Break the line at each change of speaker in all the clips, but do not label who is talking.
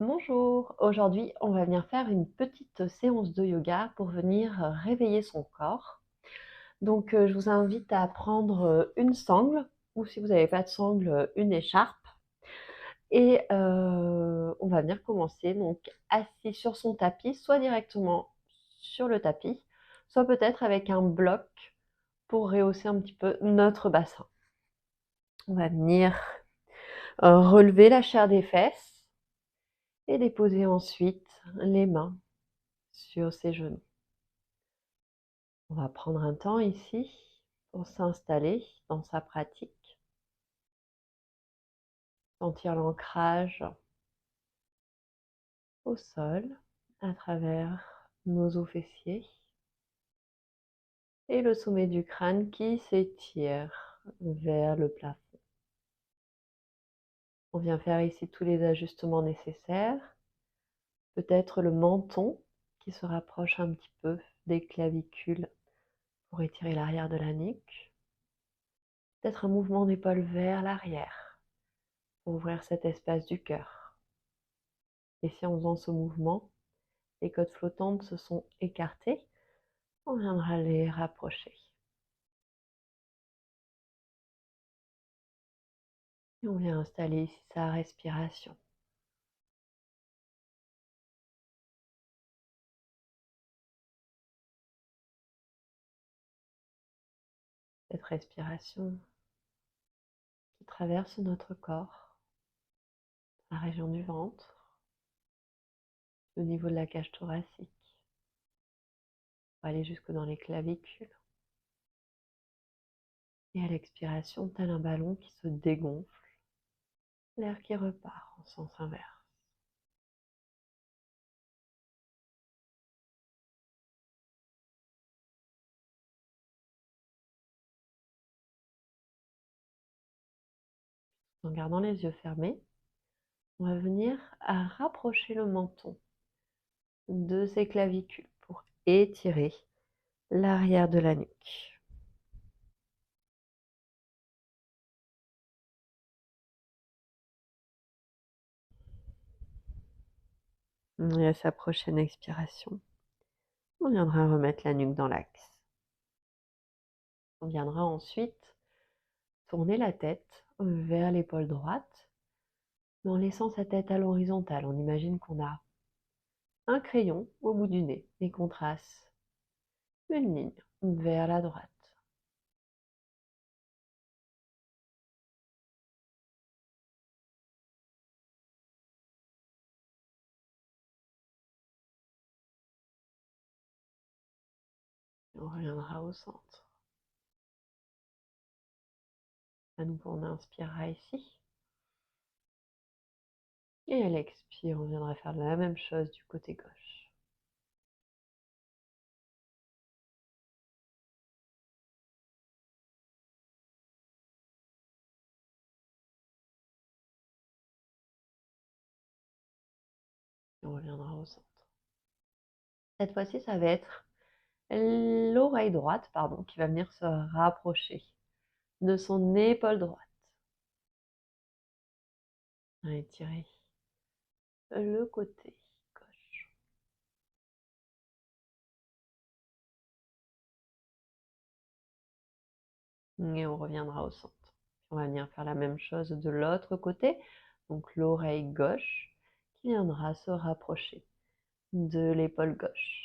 Bonjour, aujourd'hui on va venir faire une petite séance de yoga pour venir réveiller son corps. Donc je vous invite à prendre une sangle ou si vous n'avez pas de sangle, une écharpe. Et on va venir commencer donc assis sur son tapis, soit directement sur le tapis, soit peut-être avec un bloc pour rehausser un petit peu notre bassin. On va venir relever la chair des fesses et déposer ensuite les mains sur ses genoux. On va prendre un temps ici pour s'installer dans sa pratique, sentir l'ancrage au sol à travers nos os fessiers et le sommet du crâne qui s'étire vers le plafond. On vient faire ici tous les ajustements nécessaires, peut-être le menton qui se rapproche un petit peu des clavicules pour étirer l'arrière de la nuque, peut-être un mouvement d'épaule vers l'arrière pour ouvrir cet espace du cœur. Et si en faisant ce mouvement, les côtes flottantes se sont écartées, on viendra les rapprocher. Et on vient installer ici sa respiration. Cette respiration qui traverse notre corps, la région du ventre, au niveau de la cage thoracique, pour aller jusque dans les clavicules. Et à l'expiration, tel un ballon qui se dégonfle, l'air qui repart en sens inverse. En gardant les yeux fermés, on va venir à rapprocher le menton de ses clavicules pour étirer l'arrière de la nuque. Et à sa prochaine expiration, on viendra remettre la nuque dans l'axe. On viendra ensuite tourner la tête vers l'épaule droite, mais en laissant sa tête à l'horizontale. On imagine qu'on a un crayon au bout du nez et qu'on trace une ligne vers la droite. On reviendra au centre. À nouveau, on inspirera ici. Et à l'expire, on viendra faire la même chose du côté gauche. Et on reviendra au centre. Cette fois-ci, ça va être l'oreille droite, qui va venir se rapprocher de son épaule droite. On va étirer le côté gauche. Et on reviendra au centre. On va venir faire la même chose de l'autre côté. Donc l'oreille gauche qui viendra se rapprocher de l'épaule gauche.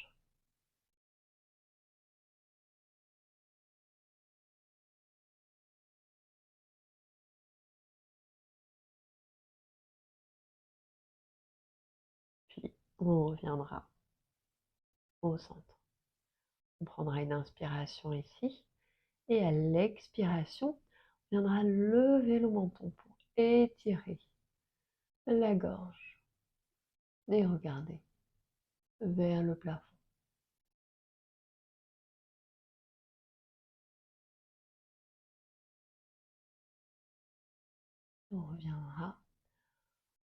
Puis on reviendra au centre. On prendra une inspiration ici. Et à l'expiration, on viendra lever le menton pour étirer la gorge et regarder vers le plafond. On reviendra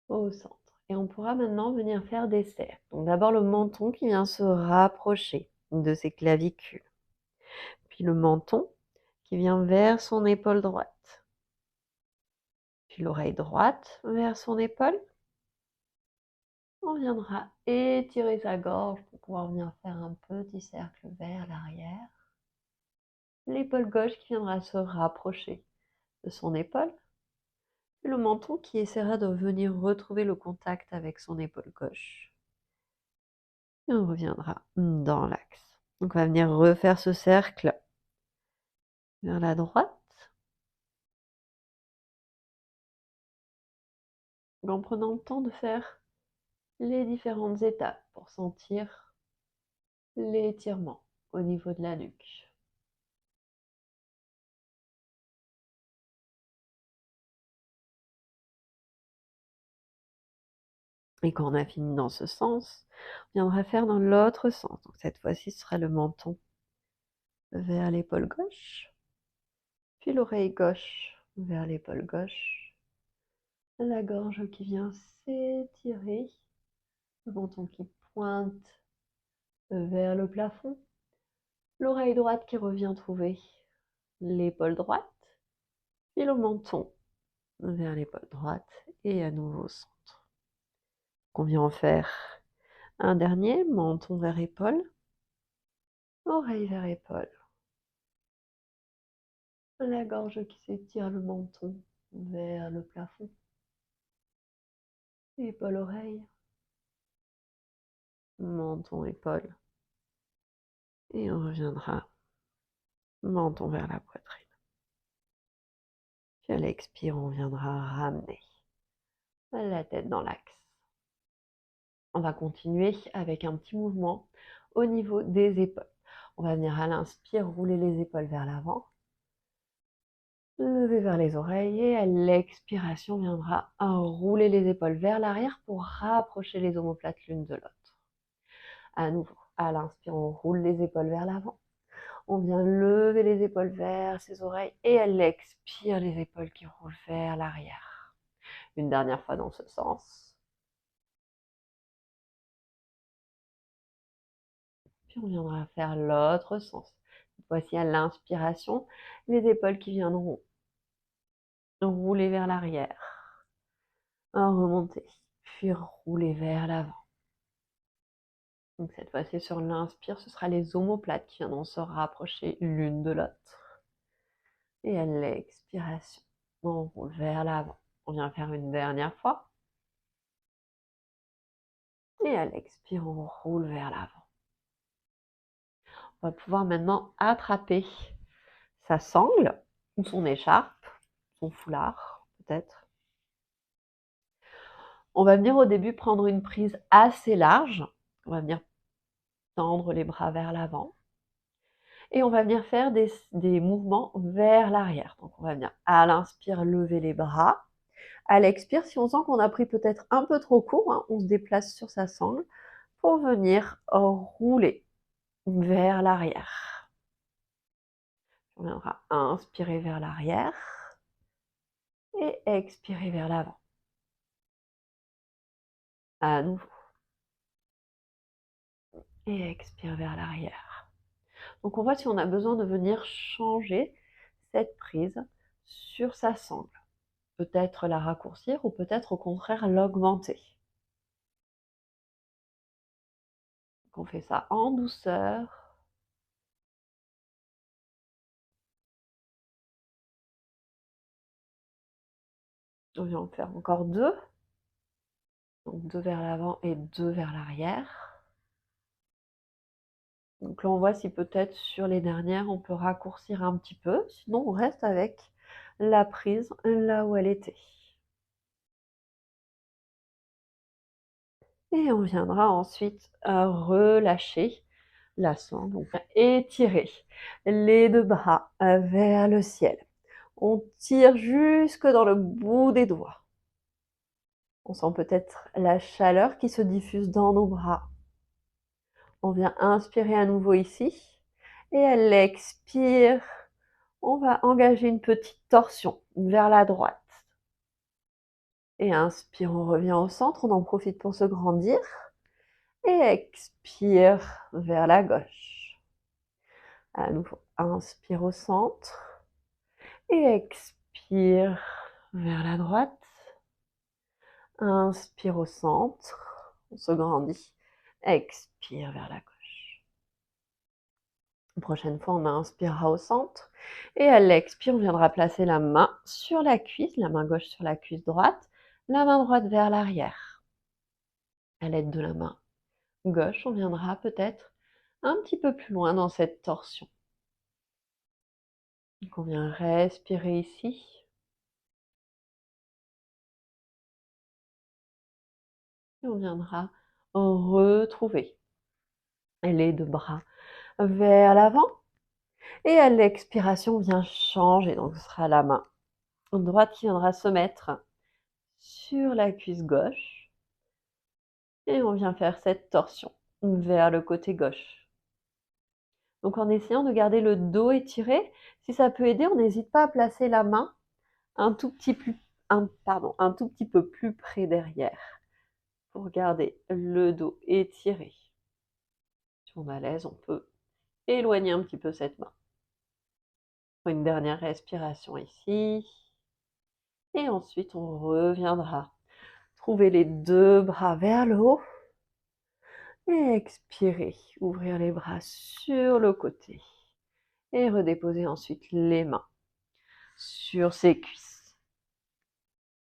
au centre. Et on pourra maintenant venir faire des cercles. Donc d'abord le menton qui vient se rapprocher de ses clavicules. Puis le menton qui vient vers son épaule droite. Puis l'oreille droite vers son épaule. On viendra étirer sa gorge pour pouvoir venir faire un petit cercle vers l'arrière. L'épaule gauche qui viendra se rapprocher de son épaule. Et le menton qui essaiera de venir retrouver le contact avec son épaule gauche. Et on reviendra dans l'axe. Donc on va venir refaire ce cercle vers la droite. En prenant le temps de faire les différentes étapes pour sentir l'étirement au niveau de la nuque. Et quand on a fini dans ce sens, on viendra faire dans l'autre sens. Donc cette fois-ci, ce sera le menton vers l'épaule gauche, puis l'oreille gauche vers l'épaule gauche, la gorge qui vient s'étirer, le menton qui pointe vers le plafond, l'oreille droite qui revient trouver l'épaule droite, puis le menton vers l'épaule droite et à nouveau au centre. On vient en faire un dernier, menton vers épaule, oreille vers épaule, la gorge qui s'étire, le menton vers le plafond, épaule, oreille, menton, épaule, et on reviendra menton vers la poitrine. Puis à l'expire, on viendra ramener la tête dans l'axe. On va continuer avec un petit mouvement au niveau des épaules. On va venir à l'inspire, rouler les épaules vers l'avant, lever vers les oreilles et à l'expiration, on viendra rouler les épaules vers l'arrière pour rapprocher les omoplates l'une de l'autre. À nouveau, à l'inspire, on roule les épaules vers l'avant. On vient lever les épaules vers ses oreilles et à l'expire, les épaules qui roulent vers l'arrière. Une dernière fois dans ce sens. Puis on viendra faire l'autre sens. Voici à l'inspiration, les épaules qui viendront rouler vers l'arrière, remonter, puis rouler vers l'avant. Donc cette fois-ci sur l'inspire, ce sera les omoplates qui viendront se rapprocher l'une de l'autre. Et à l'expiration, on roule vers l'avant. On vient faire une dernière fois. Et à l'expire, on roule vers l'avant. On va pouvoir maintenant attraper sa sangle ou son écharpe, son foulard peut-être. On va venir au début prendre une prise assez large. On va venir tendre les bras vers l'avant. Et on va venir faire des mouvements vers l'arrière. Donc on va venir à l'inspire lever les bras. À l'expire, si on sent qu'on a pris peut-être un peu trop court, hein, on se déplace sur sa sangle pour venir rouler vers l'arrière. On viendra inspirer vers l'arrière et expirer vers l'avant. À nouveau. Et expire vers l'arrière. Donc on voit si on a besoin de venir changer cette prise sur sa sangle. Peut-être la raccourcir ou peut-être au contraire l'augmenter. On fait ça en douceur. On vient en faire encore deux. Donc deux vers l'avant et deux vers l'arrière. Donc là on voit si peut-être sur les dernières on peut raccourcir un petit peu. Sinon on reste avec la prise là où elle était. Et on viendra ensuite relâcher la sangle, donc étirer les deux bras vers le ciel. On tire jusque dans le bout des doigts. On sent peut-être la chaleur qui se diffuse dans nos bras. On vient inspirer à nouveau ici. Et à l'expire, on va engager une petite torsion vers la droite. Et inspire, on revient au centre, on en profite pour se grandir. Et expire vers la gauche. À nouveau, inspire au centre. Et expire vers la droite. Inspire au centre. On se grandit. Expire vers la gauche. La prochaine fois, on inspirera au centre. Et à l'expire, on viendra placer la main sur la cuisse, la main gauche sur la cuisse droite, la main droite vers l'arrière. À l'aide de la main gauche, on viendra peut-être un petit peu plus loin dans cette torsion. Donc on vient respirer ici. Et on viendra retrouver les deux bras vers l'avant. Et à l'expiration, on vient changer. Donc ce sera la main droite qui viendra se mettre sur la cuisse gauche. Et on vient faire cette torsion vers le côté gauche. Donc en essayant de garder le dos étiré, si ça peut aider, on n'hésite pas à placer la main un tout petit peu plus près derrière pour garder le dos étiré. Si on est à l'aise, on peut éloigner un petit peu cette main. Une dernière respiration ici. Et ensuite, on reviendra trouver les deux bras vers le haut. Et expirer, ouvrir les bras sur le côté. Et redéposer ensuite les mains sur ses cuisses.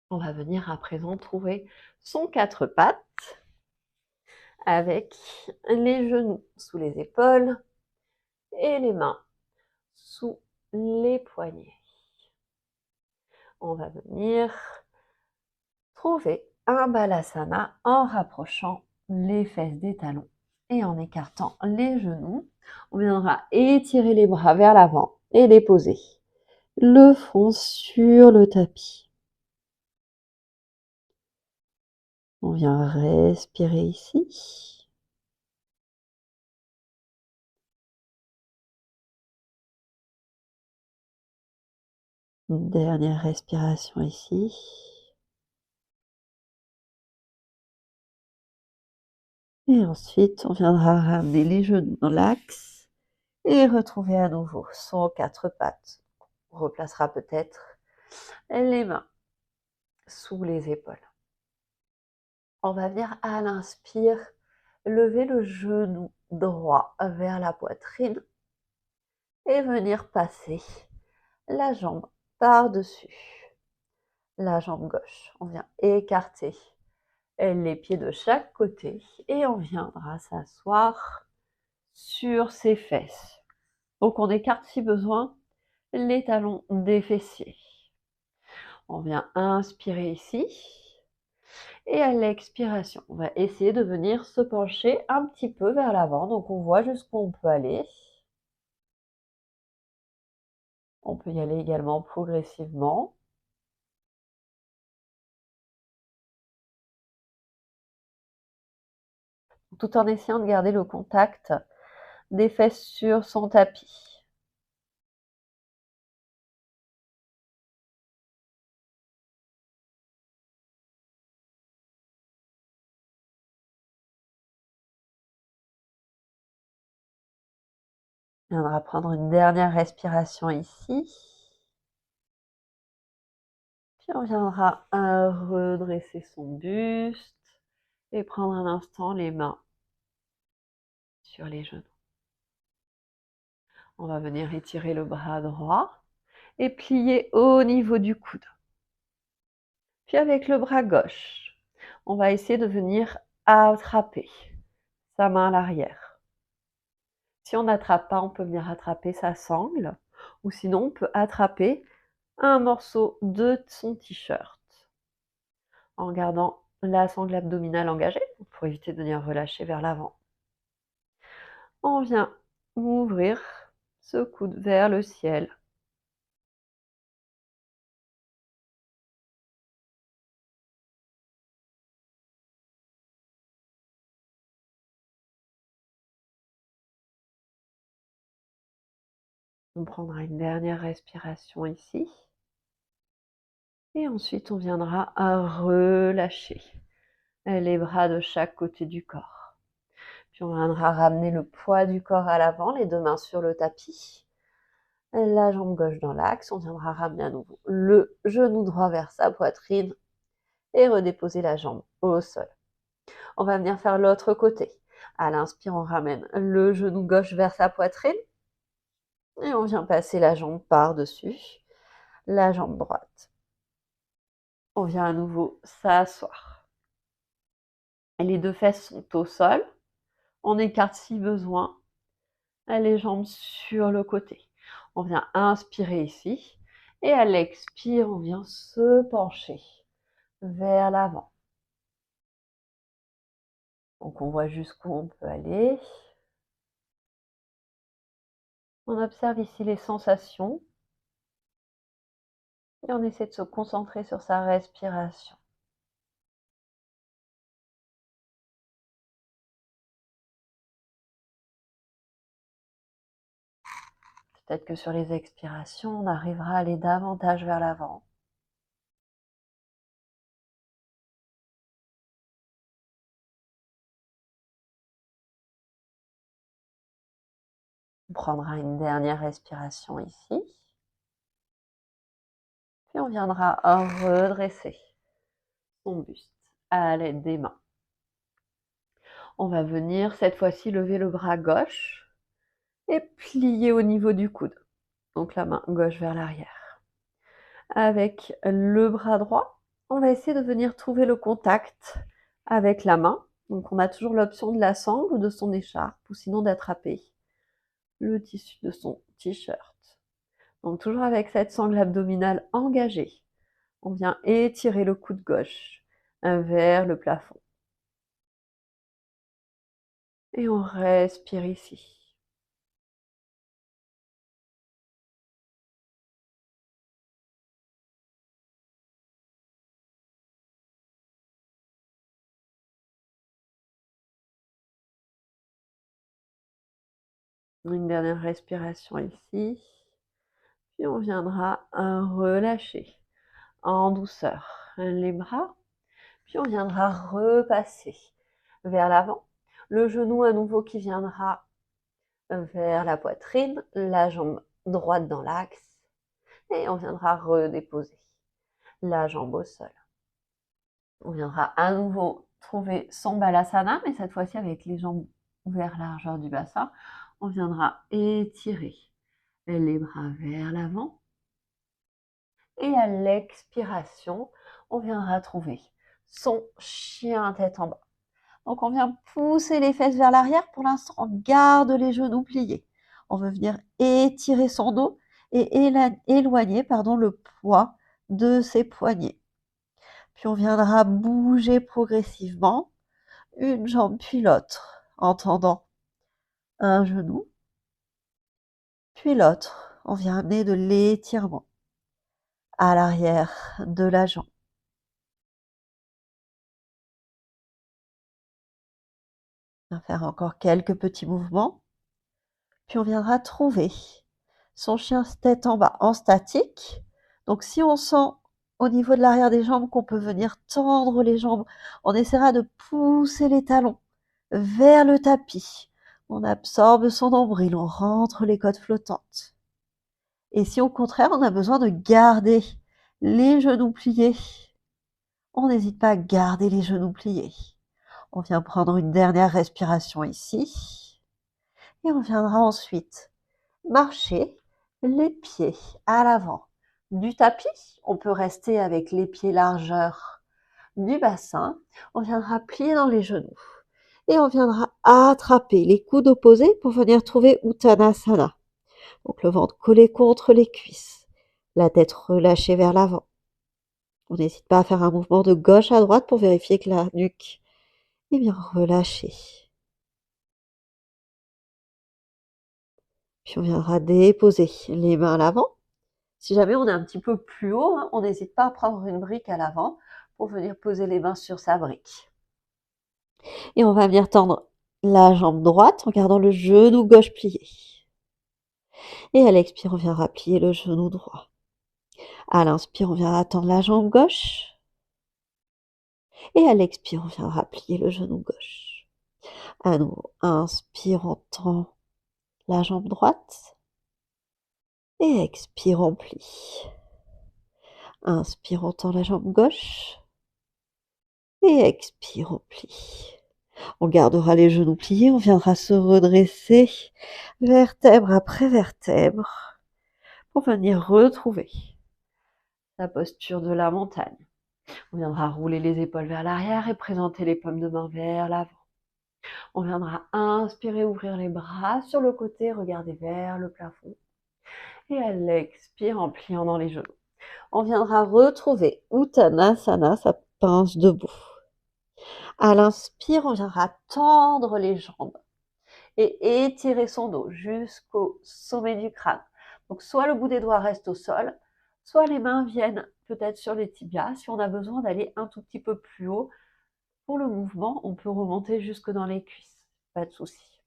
On va venir à présent trouver son quatre pattes avec les genoux sous les épaules et les mains sous les poignets. On va venir trouver un balasana en rapprochant les fesses des talons et en écartant les genoux. On viendra étirer les bras vers l'avant et les poser le front sur le tapis. On vient respirer ici. Une dernière respiration ici. Et ensuite, on viendra ramener les genoux dans l'axe et retrouver à nouveau son quatre pattes. On replacera peut-être les mains sous les épaules. On va venir à l'inspire, lever le genou droit vers la poitrine et venir passer la jambe par-dessus la jambe gauche. On vient écarter les pieds de chaque côté et on viendra s'asseoir sur ses fesses. Donc on écarte si besoin les talons des fessiers. On vient inspirer ici. Et à l'expiration, on va essayer de venir se pencher un petit peu vers l'avant. Donc on voit jusqu'où on peut aller. On peut y aller également progressivement. Tout en essayant de garder le contact des fesses sur son tapis. On viendra prendre une dernière respiration ici. Puis on viendra redresser son buste et prendre un instant les mains sur les genoux. On va venir étirer le bras droit et plier au niveau du coude. Puis avec le bras gauche, on va essayer de venir attraper sa main à l'arrière. Si on n'attrape pas, on peut venir attraper sa sangle, ou sinon on peut attraper un morceau de son t-shirt en gardant la sangle abdominale engagée pour éviter de venir relâcher vers l'avant. On vient ouvrir ce coude vers le ciel. On prendra une dernière respiration ici. Et ensuite, on viendra à relâcher les bras de chaque côté du corps. Puis on viendra ramener le poids du corps à l'avant, les deux mains sur le tapis. La jambe gauche dans l'axe. On viendra ramener à nouveau le genou droit vers sa poitrine et redéposer la jambe au sol. On va venir faire l'autre côté. À l'inspire, on ramène le genou gauche vers sa poitrine et on vient passer la jambe par-dessus la jambe droite. On vient à nouveau s'asseoir. Les deux fesses sont au sol. On écarte si besoin les jambes sur le côté. On vient inspirer ici et à l'expire, on vient se pencher vers l'avant. Donc on voit jusqu'où on peut aller. On observe ici les sensations et on essaie de se concentrer sur sa respiration. Peut-être que sur les expirations, on arrivera à aller davantage vers l'avant. On prendra une dernière respiration ici. Puis on viendra redresser son buste à l'aide des mains. On va venir cette fois-ci lever le bras gauche et plier au niveau du coude. Donc la main gauche vers l'arrière. Avec le bras droit, on va essayer de venir trouver le contact avec la main. Donc on a toujours l'option de la sangle ou de son écharpe, ou sinon d'attraper le tissu de son t-shirt. Donc toujours avec cette sangle abdominale engagée, on vient étirer le coude gauche vers le plafond. Et on respire ici. Une dernière respiration ici. Puis on viendra relâcher en douceur les bras. Puis on viendra repasser vers l'avant. Le genou à nouveau qui viendra vers la poitrine, la jambe droite dans l'axe. Et on viendra redéposer la jambe au sol. On viendra à nouveau trouver son balasana, mais cette fois-ci avec les jambes vers la largeur du bassin. On viendra étirer les bras vers l'avant. Et à l'expiration, on viendra trouver son chien tête en bas. Donc on vient pousser les fesses vers l'arrière. Pour l'instant, on garde les genoux pliés. On veut venir étirer son dos et éloigner le poids de ses poignets. Puis on viendra bouger progressivement une jambe puis l'autre en tendant un genou, puis l'autre. On vient amener de l'étirement à l'arrière de la jambe. On va faire encore quelques petits mouvements. Puis on viendra trouver son chien tête en bas en statique. Donc si on sent au niveau de l'arrière des jambes qu'on peut venir tendre les jambes, on essaiera de pousser les talons vers le tapis. On absorbe son nombril, on rentre les côtes flottantes. Et si au contraire on a besoin de garder les genoux pliés, on n'hésite pas à garder les genoux pliés. On vient prendre une dernière respiration ici. Et on viendra ensuite marcher les pieds à l'avant du tapis. On peut rester avec les pieds largeur du bassin. On viendra plier dans les genoux. Et on viendra attraper les coudes opposés pour venir trouver Uttanasana. Donc le ventre collé contre les cuisses. La tête relâchée vers l'avant. On n'hésite pas à faire un mouvement de gauche à droite pour vérifier que la nuque est bien relâchée. Puis on viendra déposer les mains à l'avant. Si jamais on est un petit peu plus haut, on n'hésite pas à prendre une brique à l'avant pour venir poser les mains sur sa brique. Et on va venir tendre la jambe droite en gardant le genou gauche plié. Et à l'expire, on viendra plier le genou droit. À l'inspire, on viendra tendre la jambe gauche. Et à l'expire, on viendra plier le genou gauche. À nouveau, inspire, on tend la jambe droite. Et expire, on plie. Inspire, on tend la jambe gauche.
Et expire, on plie. On gardera les genoux pliés, on viendra se redresser vertèbre après vertèbre pour venir retrouver la posture de la montagne. On viendra rouler les épaules vers l'arrière et présenter les paumes de main vers l'avant. On viendra inspirer, ouvrir les bras sur le côté, regarder vers le plafond. Et à l'expire, en pliant dans les genoux. On viendra retrouver Uttanasana, sa pince debout. À l'inspire, on viendra tendre les jambes et étirer son dos jusqu'au sommet du crâne. Donc soit le bout des doigts reste au sol, soit les mains viennent peut-être sur les tibias. Si on a besoin d'aller un tout petit peu plus haut, pour le mouvement, on peut remonter jusque dans les cuisses, pas de souci.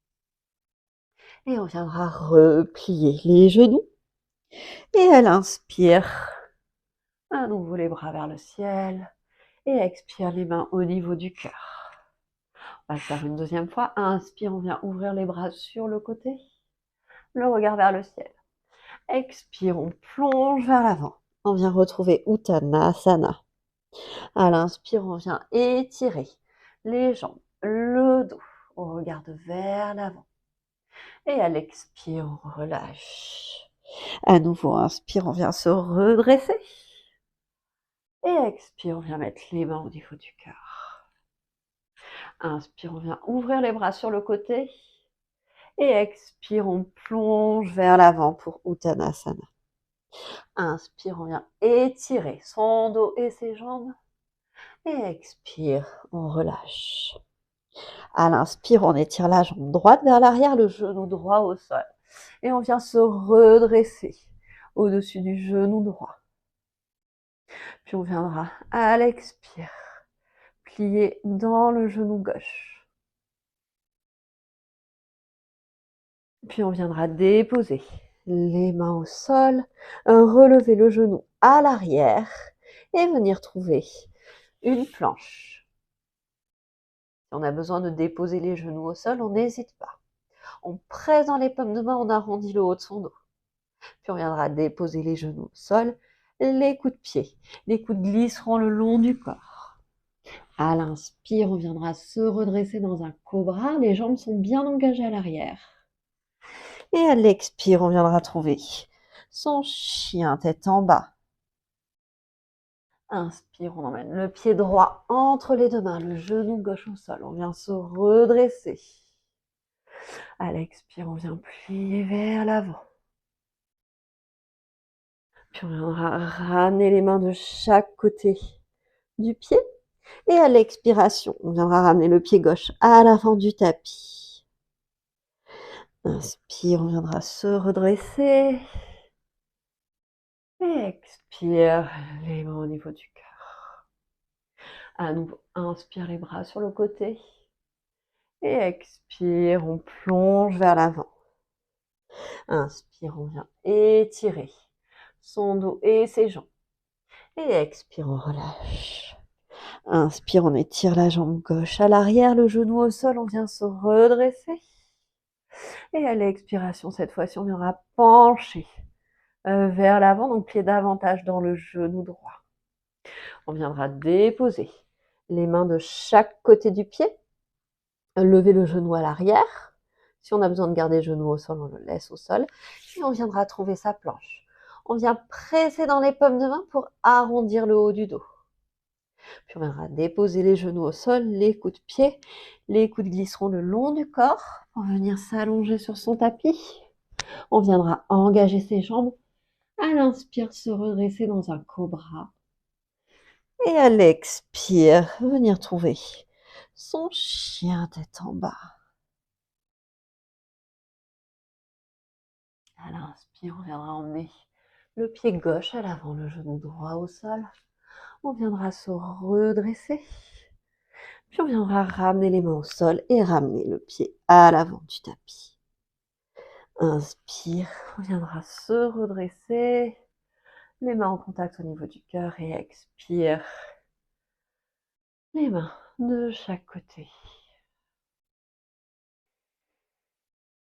Et on viendra replier les genoux. Et à l'inspire, à nouveau les bras vers le ciel. Et expire les mains au niveau du cœur. On va le faire une deuxième fois. Inspire, on vient ouvrir les bras sur le côté. Le regard vers le ciel. Expire, on plonge vers l'avant. On vient retrouver Uttanasana. À l'inspire, on vient étirer les jambes, le dos. On regarde vers l'avant. Et à l'expire, on relâche. À nouveau, inspire, on vient se redresser. Et expire, on vient mettre les mains au niveau du cœur. Inspire, on vient ouvrir les bras sur le côté. Et expire, on plonge vers l'avant pour Uttanasana. Inspire, on vient étirer son dos et ses jambes. Et expire, on relâche. À l'inspire, on étire la jambe droite vers l'arrière, le genou droit au sol. Et on vient se redresser au-dessus du genou droit. Puis on viendra à l'expire, plier dans le genou gauche. Puis on viendra déposer les mains au sol, relever le genou à l'arrière et venir trouver une planche. Si on a besoin de déposer les genoux au sol, on n'hésite pas. On presse dans les paumes de main, on arrondit le haut de son dos. Puis on viendra déposer les genoux au sol, les coudes de pied. Les coudes glisseront le long du corps. À l'inspire, on viendra se redresser dans un cobra. Les jambes sont bien engagées à l'arrière. Et à l'expire, on viendra trouver son chien tête en bas. Inspire, on emmène le pied droit entre les deux mains, le genou gauche au sol. On vient se redresser. À l'expire, on vient plier vers l'avant. Puis on viendra ramener les mains de chaque côté du pied. Et à l'expiration, on viendra ramener le pied gauche à l'avant du tapis. Inspire, on viendra se redresser. Et expire, les mains au niveau du cœur. À nouveau, inspire les bras sur le côté. Et expire, on plonge vers l'avant. Inspire, on vient étirer son dos et ses jambes. Et expire, on relâche. Inspire, on étire la jambe gauche à l'arrière, le genou au sol, on vient se redresser. Et à l'expiration, cette fois-ci, on viendra pencher vers l'avant, donc pied davantage dans le genou droit. On viendra déposer les mains de chaque côté du pied, lever le genou à l'arrière. Si on a besoin de garder le genou au sol, on le laisse au sol. Et on viendra trouver sa planche. On vient presser dans les paumes de main pour arrondir le haut du dos. Puis on viendra déposer les genoux au sol, les coudes de pied. Les coudes glisseront le long du corps pour venir s'allonger sur son tapis. On viendra engager ses jambes. À l'inspire, se redresser dans un cobra. Et à l'expire, venir trouver son chien tête en bas. À l'inspire, on viendra emmener le pied gauche à l'avant, le genou droit au sol. On viendra se redresser. Puis on viendra ramener les mains au sol et ramener le pied à l'avant du tapis. Inspire, on viendra se redresser. Les mains en contact au niveau du cœur et expire. Les mains de chaque côté.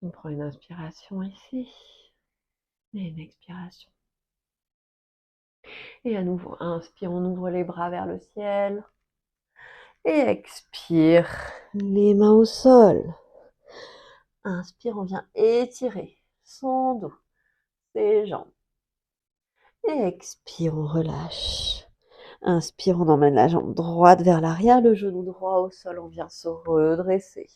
On prend une inspiration ici et une expiration. Et à nouveau, inspire, on ouvre les bras vers le ciel.
Et expire.
Les mains au sol.
Inspire, on vient étirer son dos, ses jambes.
Et expire, on relâche. Inspire, on emmène la jambe droite vers l'arrière, le genou droit au sol, on vient se redresser.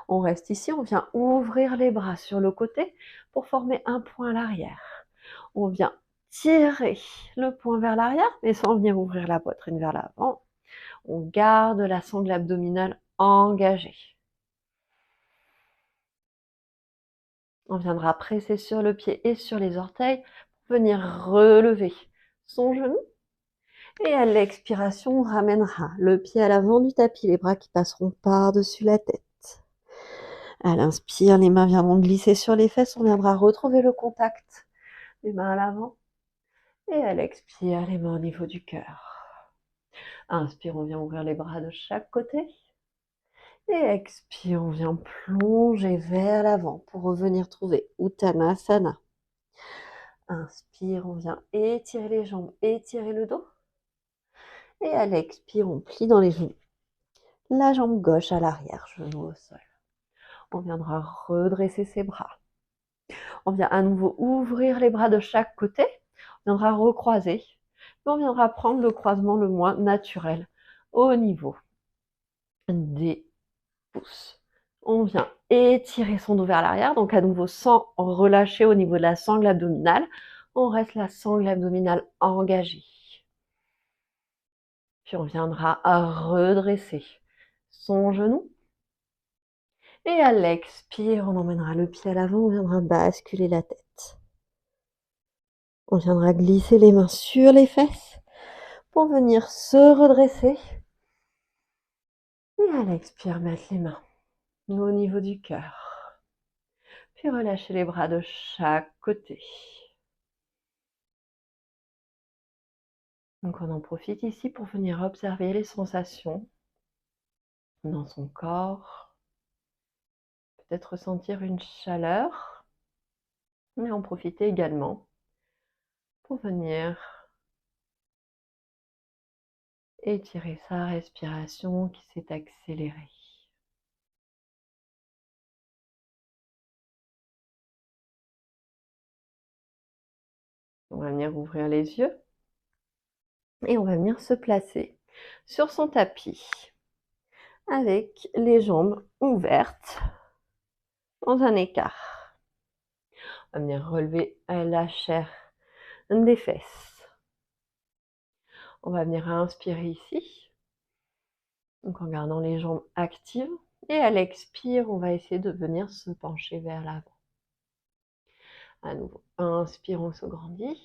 On reste ici, on vient ouvrir les bras sur le côté pour former un point à l'arrière. On vient tirer le poing vers l'arrière, mais sans venir ouvrir la poitrine vers l'avant. On garde la sangle abdominale engagée. On viendra presser sur le pied et sur les orteils pour venir relever son genou. Et à l'expiration, on ramènera le pied à l'avant du tapis, les bras qui passeront par-dessus la tête. À l'inspire, les mains viendront glisser sur les fesses, on viendra retrouver le contact. Les mains à l'avant. Et à l'expire, les mains au niveau du cœur. Inspire, on vient ouvrir les bras de chaque côté. Et expire, on vient plonger vers l'avant pour revenir trouver Uttanasana. Inspire, on vient étirer les jambes, étirer le dos. Et à l'expire, on plie dans les genoux. La jambe gauche à l'arrière, genou au sol. On viendra redresser ses bras. On vient à nouveau ouvrir les bras de chaque côté. On viendra recroiser. On viendra prendre le croisement le moins naturel au niveau des pouces. On vient étirer son dos vers l'arrière, donc à nouveau sans relâcher au niveau de la sangle abdominale. On reste la sangle abdominale engagée. Puis on viendra à redresser son genou. Et à l'expire, on emmènera le pied à l'avant, on viendra basculer la tête. On viendra glisser les mains sur les fesses pour venir se redresser. Et à l'expire, mettre les mains au niveau du cœur. Puis relâcher les bras de chaque côté. Donc on en profite ici pour venir observer les sensations dans son corps. Peut-être ressentir une chaleur, mais en profiter également pour venir étirer sa respiration qui s'est accélérée. On va venir ouvrir les yeux et on va venir se placer sur son tapis avec les jambes ouvertes dans un écart. On va venir relever la chair des fesses. On va venir inspirer ici, donc en gardant les jambes actives. Et à l'expire, on va essayer de venir se pencher vers l'avant. À nouveau, inspire, on se grandit.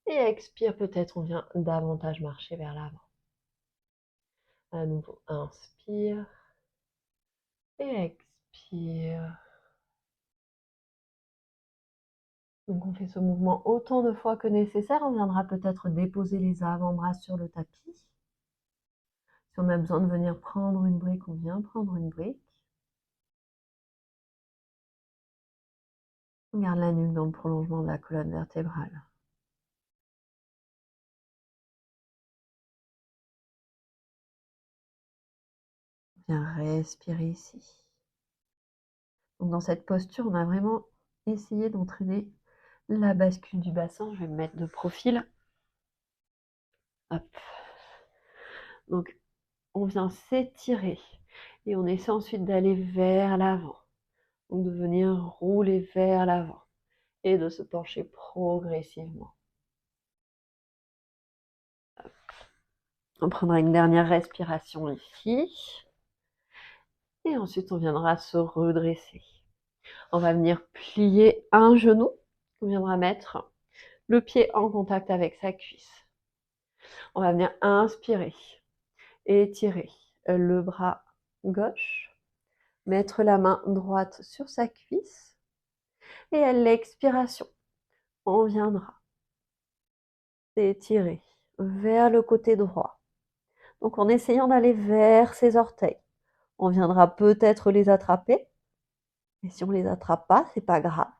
Et expire, peut-être on vient davantage marcher vers l'avant. À nouveau, inspire. Et expire. Donc on fait ce mouvement autant de fois que nécessaire. On viendra peut-être déposer les avant-bras sur le tapis. Si on a besoin de venir prendre une brique, on vient prendre une brique. On garde la nuque dans le prolongement de la colonne vertébrale. On vient respirer ici. Donc dans cette posture, on a vraiment essayé d'entraîner la bascule du bassin. Je vais me mettre de profil. Hop. Donc on vient s'étirer et on essaie ensuite d'aller vers l'avant. Donc de venir rouler vers l'avant et de se pencher progressivement. Hop. On prendra une dernière respiration ici. Et ensuite, on viendra se redresser. On va venir plier un genou. On viendra mettre le pied en contact avec sa cuisse. On va venir inspirer, étirer le bras gauche, mettre la main droite sur sa cuisse. Et à l'expiration, on viendra s'étirer vers le côté droit. Donc en essayant d'aller vers ses orteils. On viendra peut-être les attraper. Et si on ne les attrape pas, c'est pas grave.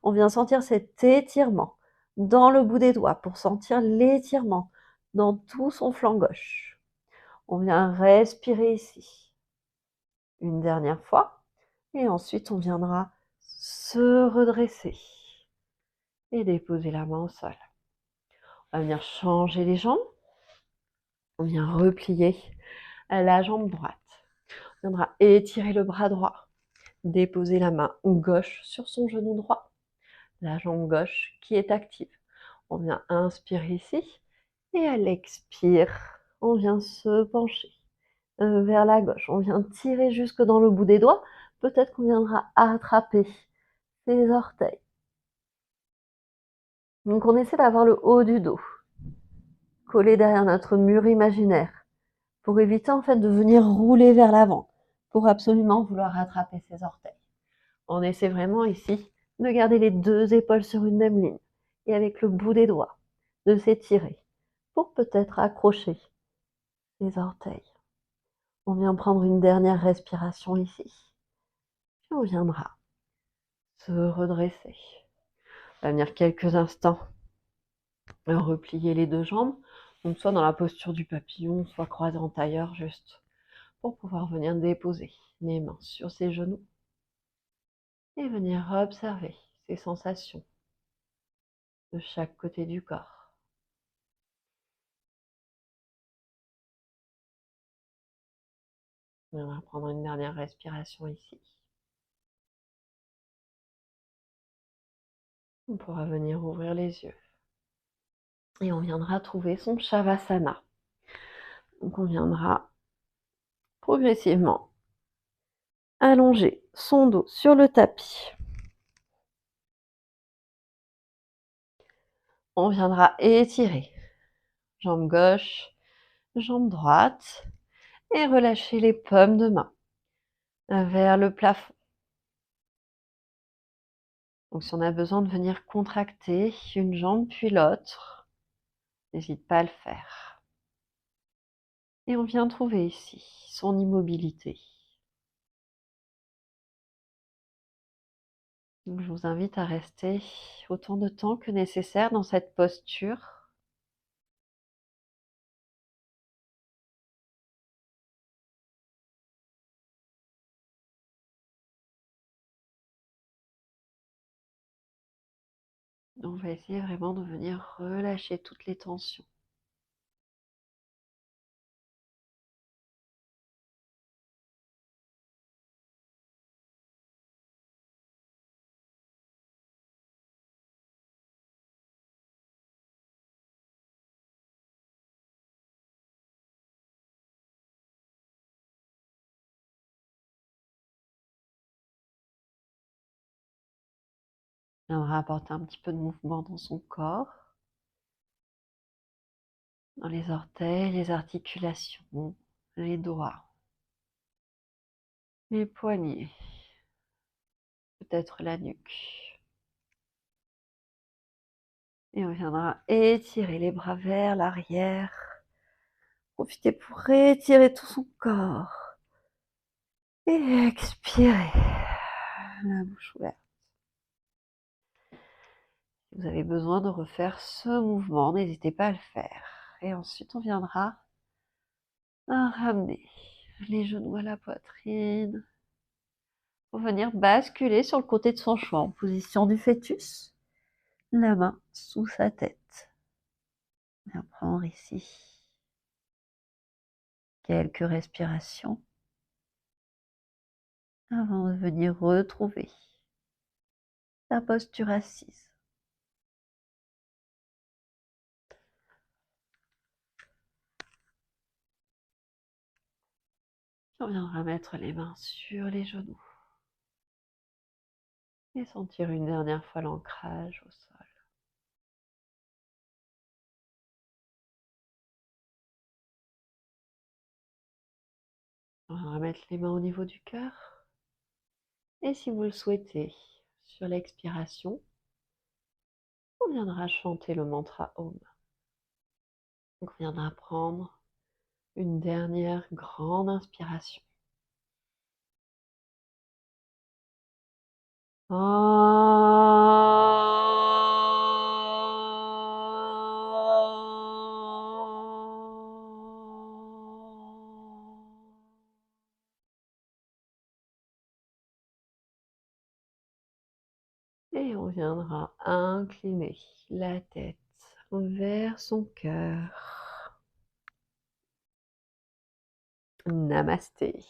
On vient sentir cet étirement dans le bout des doigts pour sentir l'étirement dans tout son flanc gauche. On vient respirer ici. Une dernière fois. Et ensuite, on viendra se redresser et déposer la main au sol. On va venir changer les jambes. On vient replier la jambe droite. On viendra étirer le bras droit. Déposer la main gauche sur son genou droit. La jambe gauche qui est active. On vient inspirer ici. Et à l'expire, on vient se pencher vers la gauche. On vient tirer jusque dans le bout des doigts. Peut-être qu'on viendra attraper ses orteils. Donc on essaie d'avoir le haut du dos collé derrière notre mur imaginaire pour éviter en fait de venir rouler vers l'avant pour absolument vouloir attraper ses orteils. On essaie vraiment ici de garder les deux épaules sur une même ligne et avec le bout des doigts de s'étirer pour peut-être accrocher les orteils. On vient prendre une dernière respiration ici. Puis on viendra se redresser. On va venir quelques instants replier les deux jambes, donc soit dans la posture du papillon, soit croisé en tailleur, juste pour pouvoir venir déposer les mains sur ses genoux et venir observer ces sensations de chaque côté du corps. On va prendre une dernière respiration ici. On pourra venir ouvrir les yeux. Et on viendra trouver son Shavasana. Donc on viendra progressivement allonger son dos sur le tapis. On viendra étirer jambe gauche, jambe droite et relâcher les paumes de main vers le plafond. Donc si on a besoin de venir contracter une jambe puis l'autre, n'hésite pas à le faire. Et on vient trouver ici son immobilité. Donc je vous invite à rester autant de temps que nécessaire dans cette posture. On va essayer vraiment de venir relâcher toutes les tensions. On va apporter un petit peu de mouvement dans son corps, dans les orteils, les articulations, les doigts, les poignets, peut-être la nuque. Et on viendra étirer les bras vers l'arrière. Profitez pour étirer tout son corps. Et expirez, la bouche ouverte. Si vous avez besoin de refaire ce mouvement, n'hésitez pas à le faire. Et ensuite, on viendra ramener les genoux à la poitrine pour venir basculer sur le côté de son choix en position du fœtus, la main sous sa tête. On va prendre ici quelques respirations avant de venir retrouver sa posture assise. On viendra mettre les mains sur les genoux et sentir une dernière fois l'ancrage au sol. On va mettre les mains au niveau du cœur. Et si vous le souhaitez, sur l'expiration, on viendra chanter le mantra Om. Donc on viendra prendre une dernière grande inspiration.
Et on viendra incliner la tête vers son cœur. Namasté.